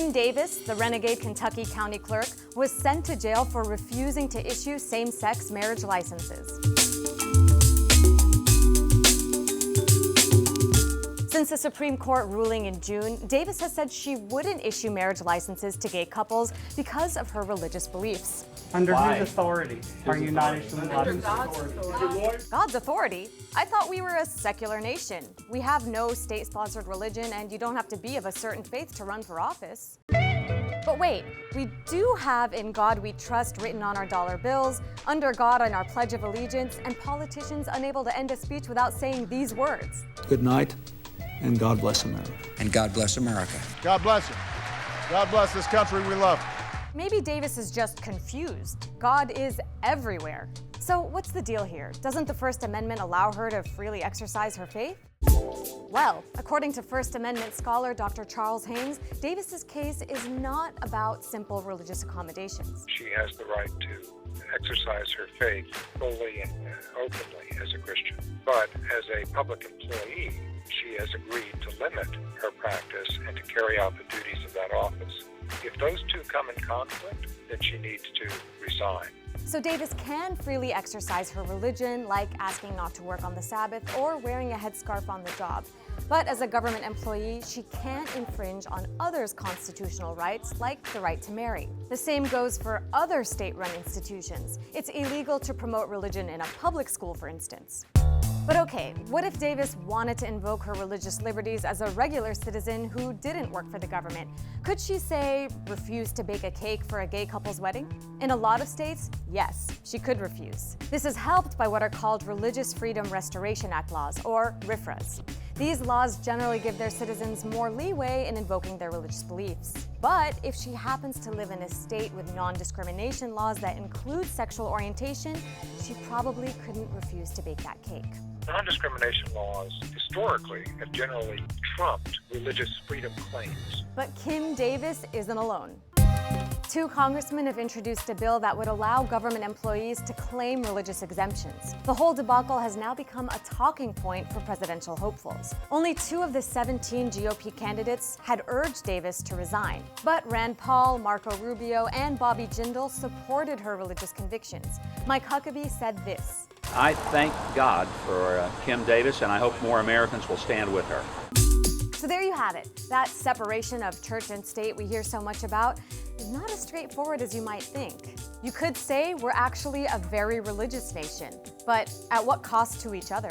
Kim Davis, the renegade Kentucky county clerk, was sent to jail for refusing to issue same-sex marriage licenses. Since the Supreme Court ruling in June, Davis has said she wouldn't issue marriage licenses to gay couples because of her religious beliefs. Under whose authority are you not issuing licenses? God's authority? I thought we were a secular nation. We have no state-sponsored religion, and you don't have to be of a certain faith to run for office. But wait, we do have "In God We Trust" written on our dollar bills, "Under God" on our Pledge of Allegiance, and politicians unable to end a speech without saying these words. Good night, and God bless America. And God bless America. God bless you. God bless this country we love. Maybe Davis is just confused. God is everywhere. So what's the deal here? Doesn't the First Amendment allow her to freely exercise her faith? Well, according to First Amendment scholar Dr. Charles Haynes, Davis's case is not about simple religious accommodations. She has the right to exercise her faith fully and openly as a Christian. But as a public employee, she has agreed to limit her practice and to carry out the duties of that office. If those two come in conflict, then she needs to resign. So Davis can freely exercise her religion, like asking not to work on the Sabbath or wearing a headscarf on the job. But as a government employee, she can't infringe on others' constitutional rights, like the right to marry. The same goes for other state-run institutions. It's illegal to promote religion in a public school, for instance. But okay, what if Davis wanted to invoke her religious liberties as a regular citizen who didn't work for the government? Could she, say, refuse to bake a cake for a gay couple's wedding? In a lot of states, yes, she could refuse. This is helped by what are called Religious Freedom Restoration Act laws, or RFRAs. These laws generally give their citizens more leeway in invoking their religious beliefs. But if she happens to live in a state with non-discrimination laws that include sexual orientation, she probably couldn't refuse to bake that cake. Non-discrimination laws historically have generally trumped religious freedom claims. But Kim Davis isn't alone. 2 congressmen have introduced a bill that would allow government employees to claim religious exemptions. The whole debacle has now become a talking point for presidential hopefuls. Only 2 of the 17 GOP candidates had urged Davis to resign. But Rand Paul, Marco Rubio, and Bobby Jindal supported her religious convictions. Mike Huckabee said this: I thank God for Kim Davis, and I hope more Americans will stand with her. So there you have it. That separation of church and state we hear so much about is not as straightforward as you might think. You could say we're actually a very religious nation, but at what cost to each other?